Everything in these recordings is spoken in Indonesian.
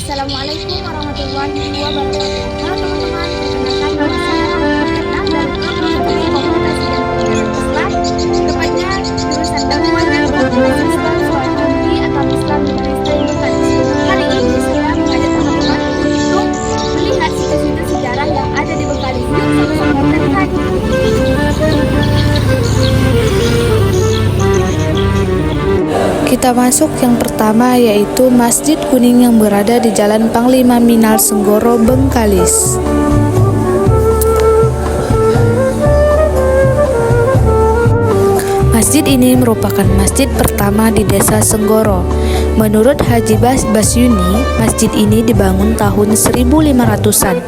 Assalamualaikum warahmatullahi wabarakatuh. Halo teman-teman, perkenalkan nama saya Alhamdulillah dari Prodi Komunikasi dan Penyiaran Islam, tepatnya jurusan Dakwah dan Komunikasi Islam Sekolah Tinggi atau Islam Universitas Bengkalis. Kali ini saya mengajak teman-teman untuk melihat situs-situs sejarah yang ada di Bengkalis. Yuk sama-sama kita lihat. Kita masuk yang pertama, yaitu Masjid Kuning yang berada di Jalan Panglima Minal Senggoro, Bengkalis. Masjid ini merupakan masjid pertama di Desa Senggoro. Menurut Haji Basyuni, masjid ini dibangun tahun 1500-an.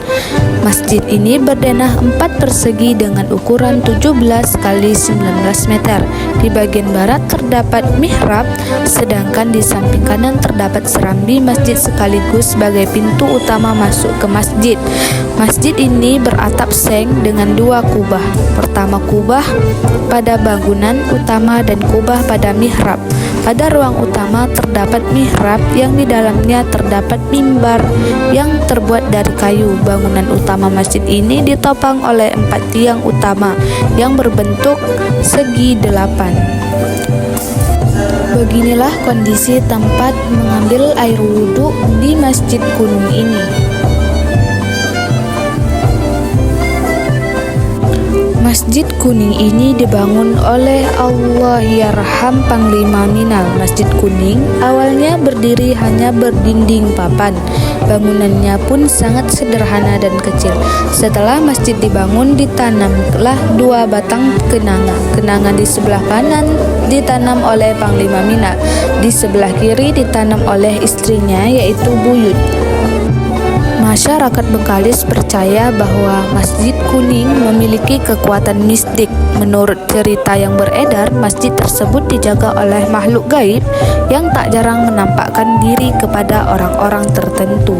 Masjid ini berdenah 4 persegi dengan ukuran 17 kali 19 meter. Di bagian barat terdapat mihrab, sedangkan di samping kanan terdapat serambi masjid sekaligus sebagai pintu utama masuk ke masjid. Masjid ini beratap seng dengan 2 kubah. Pertama kubah pada bangunan utama dan kubah pada mihrab. Pada ruang utama terdapat mihrab yang di dalamnya terdapat mimbar yang terbuat dari kayu. Bangunan utama masjid ini ditopang oleh 4 tiang utama yang berbentuk segi 8. Beginilah kondisi tempat mengambil air wudhu di Masjid Kuning ini. Masjid Kuning ini dibangun oleh Allahyarham Panglima Minal. Masjid Kuning awalnya berdiri hanya berdinding papan. Bangunannya pun sangat sederhana dan kecil. Setelah masjid dibangun, ditanamlah 2 batang kenanga. Kenanga di sebelah kanan ditanam oleh Panglima Minal, di sebelah kiri ditanam oleh istrinya, yaitu Buyut. Masyarakat Bengkalis percaya bahwa Masjid Kuning memiliki kekuatan mistik. Menurut cerita yang beredar, masjid tersebut dijaga oleh makhluk gaib yang tak jarang menampakkan diri kepada orang-orang tertentu.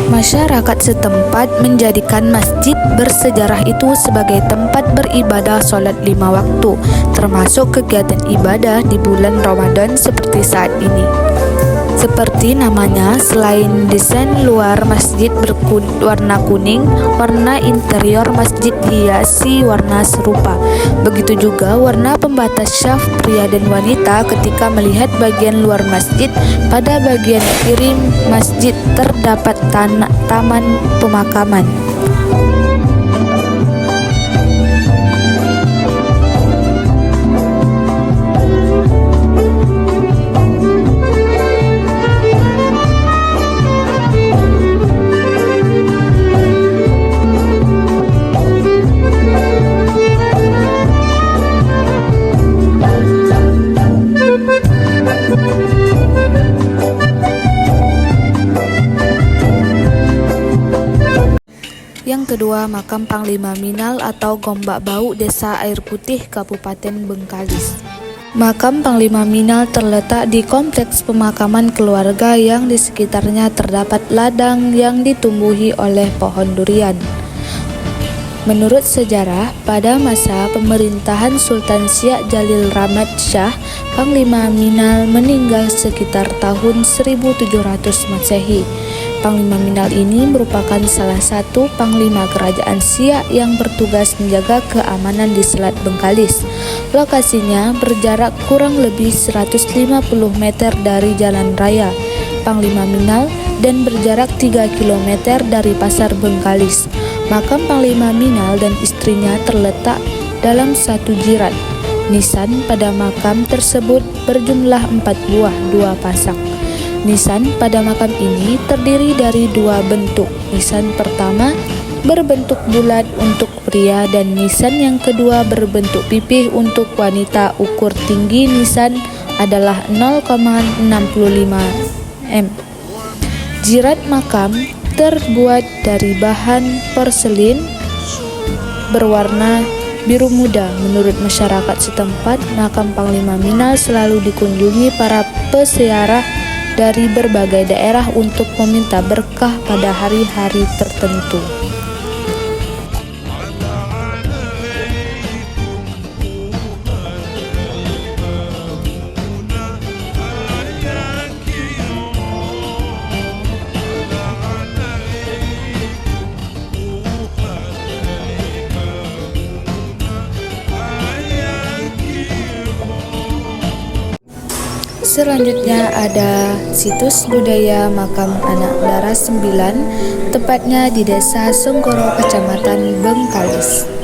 Masyarakat setempat menjadikan masjid bersejarah itu sebagai tempat beribadah sholat 5 waktu, termasuk kegiatan ibadah di bulan Ramadan seperti saat ini. Seperti namanya, selain desain luar masjid berwarna kuning, warna interior masjid dihiasi warna serupa. Begitu juga warna pembatas syaf pria dan wanita ketika melihat bagian luar masjid. Pada bagian kiri masjid terdapat taman pemakaman. Yang kedua, Makam Panglima Minal atau Gombak Bau, Desa Air Putih, Kabupaten Bengkalis. Makam Panglima Minal terletak di kompleks pemakaman keluarga yang di sekitarnya terdapat ladang yang ditumbuhi oleh pohon durian. Menurut sejarah, pada masa pemerintahan Sultan Siak Jalil Ramad Shah, Panglima Minal meninggal sekitar tahun 1700 Masehi. Panglima Minal ini merupakan salah satu panglima kerajaan Siak yang bertugas menjaga keamanan di Selat Bengkalis. Lokasinya berjarak kurang lebih 150 meter dari jalan raya Panglima Minal dan berjarak 3 km dari Pasar Bengkalis. Makam Panglima Minal dan istrinya terletak dalam satu jirat. Nisan pada makam tersebut berjumlah 4 buah, 2 pasang. Nisan pada makam ini terdiri dari 2 bentuk. Nisan pertama berbentuk bulat untuk pria dan nisan yang kedua berbentuk pipih untuk wanita. Ukur tinggi nisan adalah 0,65 m. Jirat makam terbuat dari bahan porselin berwarna biru muda. Menurut masyarakat setempat, makam Panglima Minal selalu dikunjungi para peziarah dari berbagai daerah untuk meminta berkah pada hari-hari tertentu. Selanjutnya ada situs budaya makam anak Dara 9, tepatnya di Desa Senggoro, Kecamatan Bengkalis.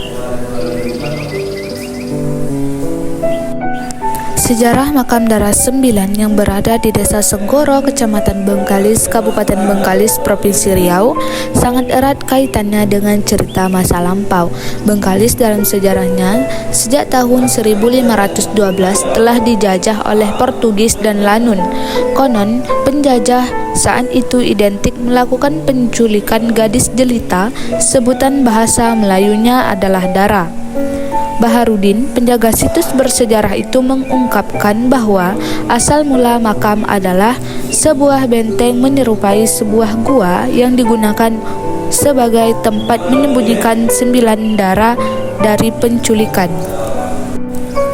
Sejarah makam Dara 9 yang berada di Desa Senggoro, Kecamatan Bengkalis, Kabupaten Bengkalis, Provinsi Riau, sangat erat kaitannya dengan cerita masa lampau. Bengkalis dalam sejarahnya sejak tahun 1512 telah dijajah oleh Portugis dan Lanun. Konon, penjajah saat itu identik melakukan penculikan gadis jelita, sebutan bahasa Melayunya adalah Dara. Baharudin, penjaga situs bersejarah itu mengungkapkan bahwa asal mula makam adalah sebuah benteng menyerupai sebuah gua yang digunakan sebagai tempat menyembunyikan 9 Dara dari penculikan.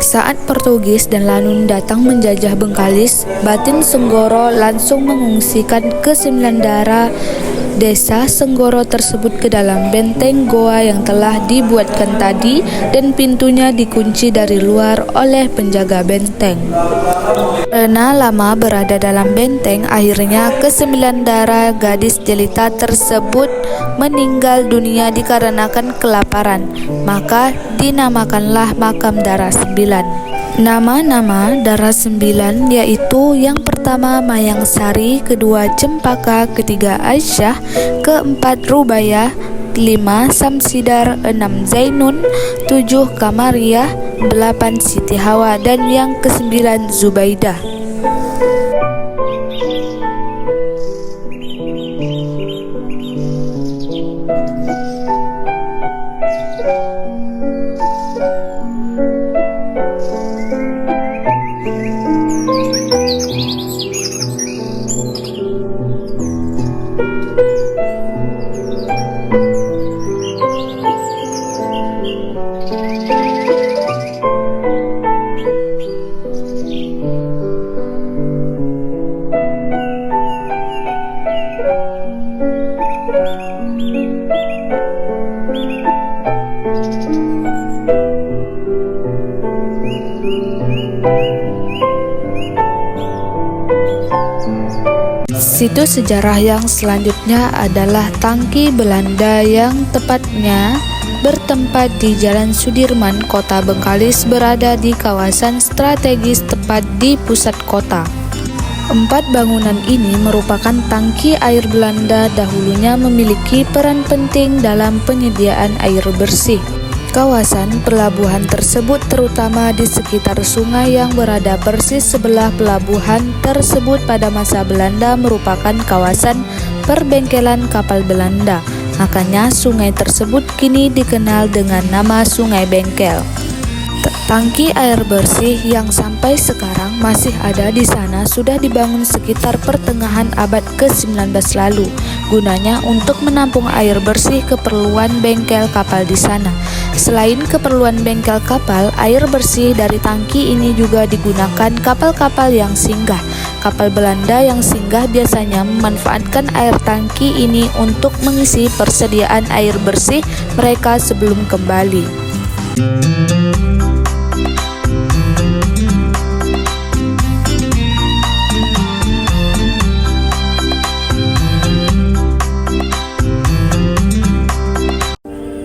Saat Portugis dan Lanun datang menjajah Bengkalis, Batin Senggoro langsung mengungsikan ke-9 Dara Desa Senggoro tersebut ke dalam benteng goa yang telah dibuatkan tadi, dan pintunya dikunci dari luar oleh penjaga benteng. Karena lama berada dalam benteng, akhirnya ke-9 Dara gadis jelita tersebut meninggal dunia dikarenakan kelaparan, maka dinamakanlah makam Dara 9. Nama-nama Dara 9 yaitu yang pertama Mayang Sari, kedua Cempaka, ketiga Aisyah, keempat Rubaiyah, 5 Samsidar, 6 Zainun, 7 Kamariah, 8 Siti Hawa, dan yang ke-9 Zubaidah. Situs sejarah yang selanjutnya adalah Tangki Belanda yang tepatnya bertempat di Jalan Sudirman, Kota Bengkalis, berada di kawasan strategis tepat di pusat kota. 4 bangunan ini merupakan tangki air Belanda, dahulunya memiliki peran penting dalam penyediaan air bersih. Kawasan pelabuhan tersebut terutama di sekitar sungai yang berada persis sebelah pelabuhan tersebut pada masa Belanda merupakan kawasan perbengkelan kapal Belanda. Makanya sungai tersebut kini dikenal dengan nama Sungai Bengkel. Tangki air bersih yang sampai sekarang masih ada di sana sudah dibangun sekitar pertengahan abad ke-19 lalu. Gunanya untuk menampung air bersih keperluan bengkel kapal di sana. Selain keperluan bengkel kapal, air bersih dari tangki ini juga digunakan kapal-kapal yang singgah. Kapal Belanda yang singgah biasanya memanfaatkan air tangki ini untuk mengisi persediaan air bersih mereka sebelum kembali.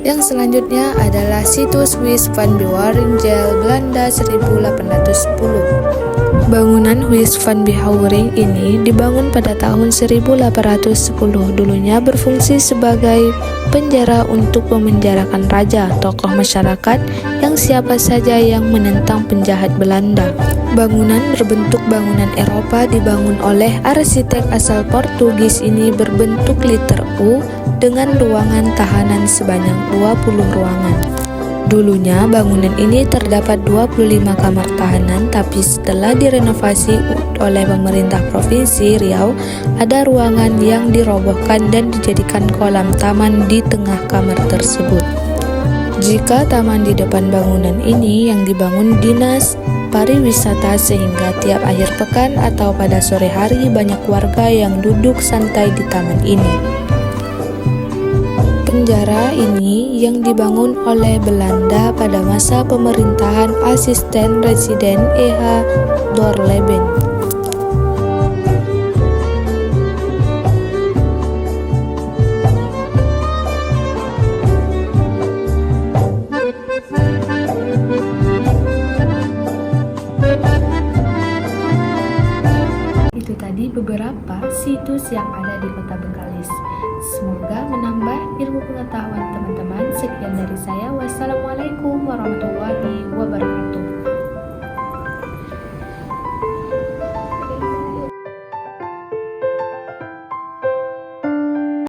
Yang selanjutnya adalah situs Huis van Bewaring Belanda 1810. Bangunan Huis van Bewaring ini dibangun pada tahun 1810. Dulunya berfungsi sebagai penjara untuk memenjarakan raja, tokoh masyarakat, yang siapa saja yang menentang penjahat Belanda. Bangunan berbentuk bangunan Eropa dibangun oleh arsitek asal Portugis ini berbentuk liter U dengan ruangan tahanan sebanyak 20 ruangan. Dulunya bangunan ini terdapat 25 kamar tahanan, tapi setelah direnovasi oleh pemerintah Provinsi Riau, ada ruangan yang dirobohkan dan dijadikan kolam taman di tengah kamar tersebut. Jika taman di depan bangunan ini yang dibangun Dinas Pariwisata, sehingga tiap akhir pekan atau pada sore hari banyak warga yang duduk santai di taman ini. Penjara ini yang dibangun oleh Belanda pada masa pemerintahan Asisten Residen E.H. Doorleben. beberapa situs yang ada di Kota Bengkalis. Semoga menambah ilmu pengetahuan teman-teman. Sekian dari saya. Wassalamualaikum warahmatullahi wabarakatuh.